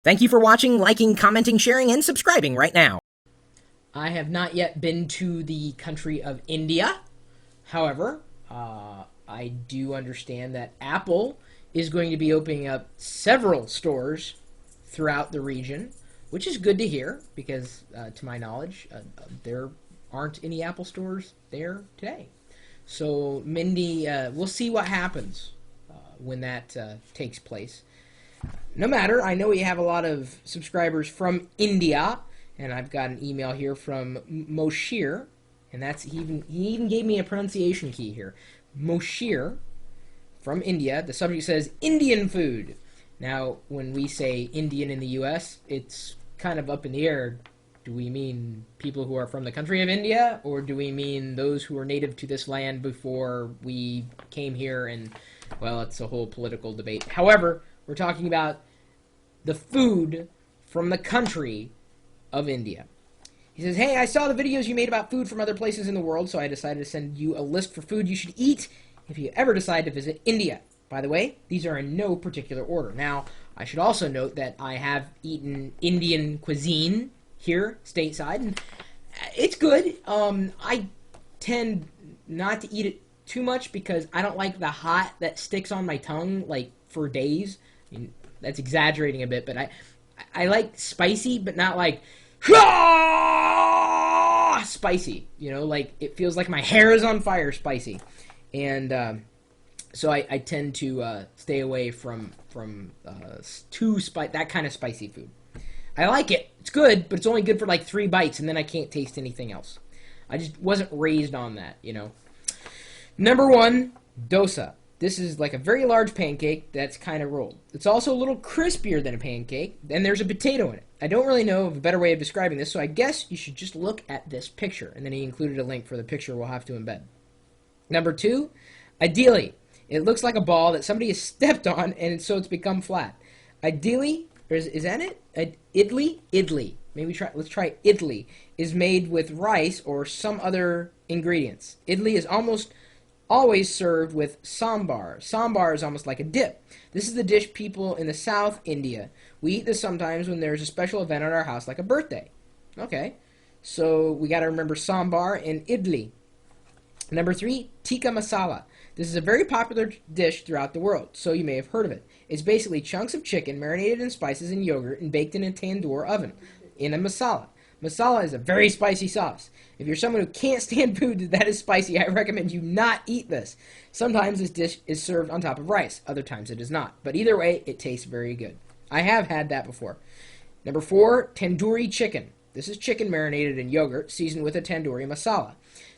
Thank you for watching, liking, commenting, sharing, and subscribing right now. I have not yet been to the country of India. However, I do understand that Apple is going to be opening up several stores throughout the region, which is good to hear because, to my knowledge, there aren't any Apple stores there today. So, Mindy, we'll see what happens when that takes place. No matter, I know we have a lot of subscribers from India, and I've got an email here from Moshir, and he even gave me a pronunciation key here. Moshir from India. The subject says Indian food. Now, when we say Indian in the U.S., it's kind of up in the air. Do we mean people who are from the country of India, or do we mean those who were native to this land before we came here? And, well, it's a whole political debate. However, we're talking about the food from the country of India. He says, hey, I saw the videos you made about food from other places in the world, so I decided to send you a list for food you should eat if you ever decide to visit India. By the way, these are in no particular order. Now, I should also note that I have eaten Indian cuisine here, stateside, and it's good. I tend not to eat it too much because I don't like the hot that sticks on my tongue, like, for days. I mean, that's exaggerating a bit, but I like spicy, but not like spicy. You know, like it feels like my hair is on fire spicy, and so I tend to stay away from that kind of spicy food. I like it; it's good, but it's only good for like 3 bites, and then I can't taste anything else. I just wasn't raised on that, you know. Number 1, dosa. This is like a very large pancake that's kind of rolled. It's also a little crispier than a pancake, and there's a potato in it. I don't really know of a better way of describing this, so I guess you should just look at this picture. And then he included a link for the picture we'll have to embed. Number 2, idili. It looks like a ball that somebody has stepped on, and so it's become flat. Idili, is that it? Idli? Idli. Let's try idli. Is made with rice or some other ingredients. Idli is almost always served with sambar. Sambar is almost like a dip. This is the dish people in the South India. We eat this sometimes when there's a special event at our house, like a birthday. Okay, so we got to remember sambar and idli. Number 3, tikka masala. This is a very popular dish throughout the world, so you may have heard of it. It's basically chunks of chicken marinated in spices and yogurt and baked in a tandoor oven in a masala. Masala is a very spicy sauce. If you're someone who can't stand food that is spicy, I recommend you not eat this. Sometimes this dish is served on top of rice. Other times it is not. But either way, it tastes very good. I have had that before. Number 4, tandoori chicken. This is chicken marinated in yogurt, seasoned with a tandoori masala.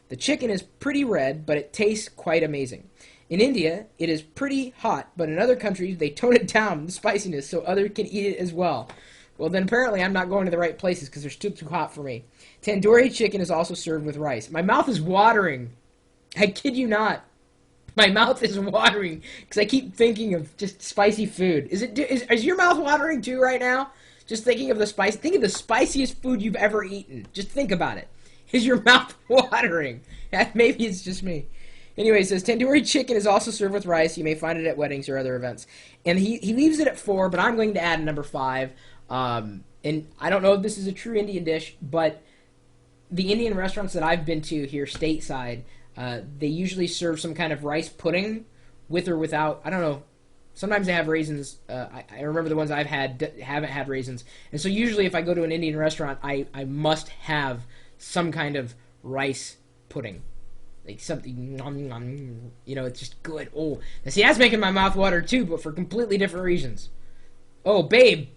The chicken is pretty red, but it tastes quite amazing. In India, it is pretty hot, but in other countries, they tone it down, the spiciness, so others can eat it as well. Well, then apparently I'm not going to the right places because they're still too hot for me. Tandoori chicken is also served with rice. My mouth is watering. I kid you not. My mouth is watering because I keep thinking of just spicy food. Is your mouth watering too right now? Just thinking of the spice. Think of the spiciest food you've ever eaten. Just think about it. Is your mouth watering? Maybe it's just me. Anyway, it says tandoori chicken is also served with rice. You may find it at weddings or other events. And he leaves it at 4, but I'm going to add number 5. And I don't know if this is a true Indian dish, but the Indian restaurants that I've been to here stateside, they usually serve some kind of rice pudding with or without, I don't know, sometimes they have raisins. I remember the ones I've had haven't had raisins. And so usually if I go to an Indian restaurant, I must have some kind of rice pudding. Like something, you know, it's just good. Oh, now see, that's making my mouth water too, but for completely different reasons. Oh, babe.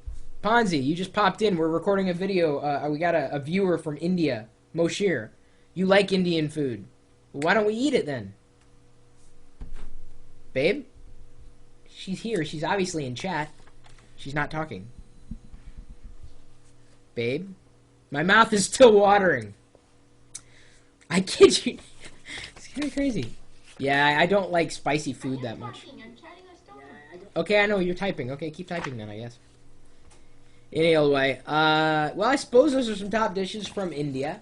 Ponzi, you just popped in. We're recording a video. We got a viewer from India, Moshir. You like Indian food. Well, why don't we eat it then? Babe? She's here. She's obviously in chat. She's not talking. Babe? My mouth is still watering. I kid you. It's kind of crazy. Yeah, I don't like spicy food that much. Okay, I know you're typing. Okay, keep typing then, I guess. Any old way. Well, I suppose those are some top dishes from India.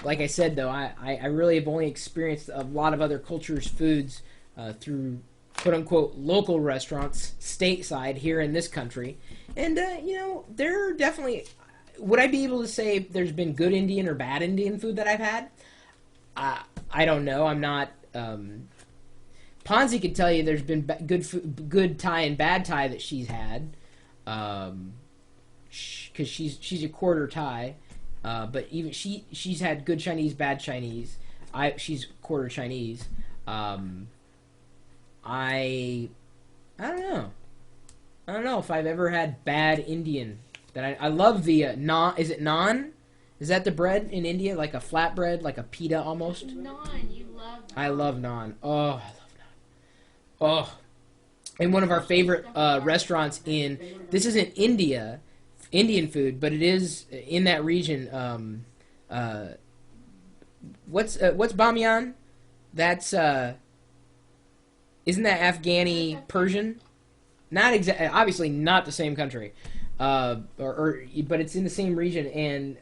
Like I said, though, I really have only experienced a lot of other cultures' foods through quote-unquote local restaurants stateside here in this country. And, there are definitely... Would I be able to say there's been good Indian or bad Indian food that I've had? I don't know. I'm not... Ponzi could tell you there's been good Thai and bad Thai that she's had. Because she's a quarter Thai. But even she's had good Chinese, bad Chinese. She's quarter Chinese. I don't know. I don't know if I've ever had bad Indian. I love the naan. Is it naan? Is that the bread in India, like a flatbread, like a pita almost? Naan, you love naan. I love naan. Oh, I love naan. Oh, and one of our favorite restaurants this isn't Indian food, but it is in that region. What's bamiyan? That's isn't that Afghani Persian? Not exactly. Obviously, not the same country. But it's in the same region, and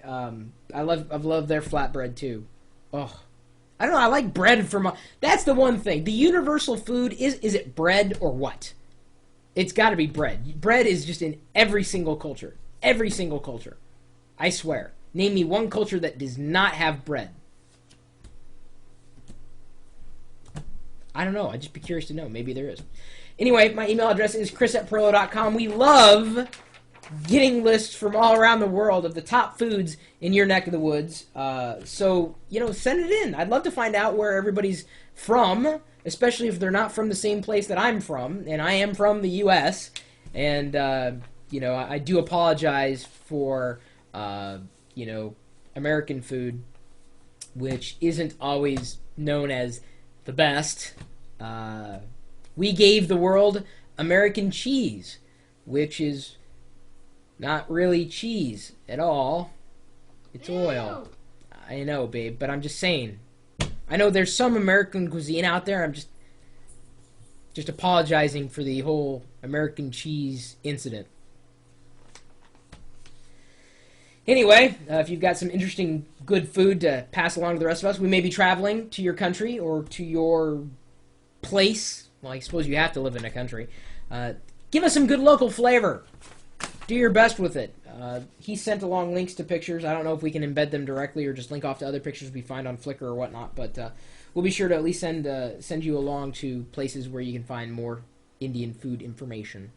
I've loved their flatbread too. Oh, I don't know. I like bread that's the one thing. The universal food is it bread or what? It's got to be bread. Bread is just in every single culture. Every single culture. I swear. Name me one culture that does not have bread. I don't know. I'd just be curious to know. Maybe there is. Anyway, my email address is chris@pirillo.com. We love getting lists from all around the world of the top foods in your neck of the woods. So, send it in. I'd love to find out where everybody's from, especially if they're not from the same place that I'm from. And I am from the U.S. And, I do apologize for, American food, which isn't always known as the best. We gave the world American cheese, which is not really cheese at all. It's oil. I know, babe, but I'm just saying. I know there's some American cuisine out there. I'm just apologizing for the whole American cheese incident. Anyway, if you've got some interesting, good food to pass along to the rest of us, we may be traveling to your country or to your place. Well, I suppose you have to live in a country. Give us some good local flavor. Do your best with it. He sent along links to pictures. I don't know if we can embed them directly or just link off to other pictures we find on Flickr or whatnot, but we'll be sure to at least send you along to places where you can find more Indian food information.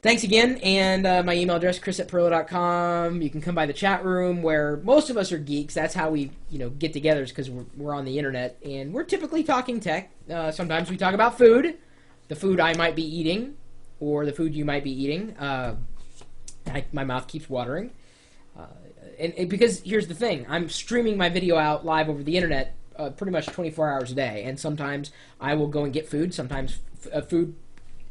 Thanks again, and my email address, chris@pirillo.com. You can come by the chat room where most of us are geeks. That's how we, get together, is because we're on the internet, and we're typically talking tech. Sometimes we talk about food, the food I might be eating, or the food you might be eating. My mouth keeps watering. And because here's the thing, I'm streaming my video out live over the internet pretty much 24 hours a day, and sometimes I will go and get food. Sometimes food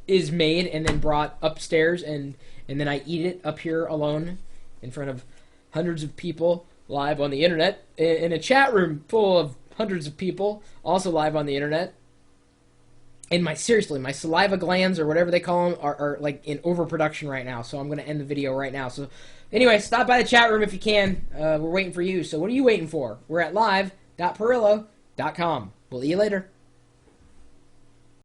is made and then brought upstairs, and then I eat it up here alone in front of hundreds of people live on the internet, in a chat room full of hundreds of people also live on the internet. And my saliva glands, or whatever they call them, are like in overproduction right now, so I'm going to end the video right now. So anyway, stop by the chat room if you can. We're waiting for you. So what are you waiting for? We're at live.pirillo.com. We'll see you later.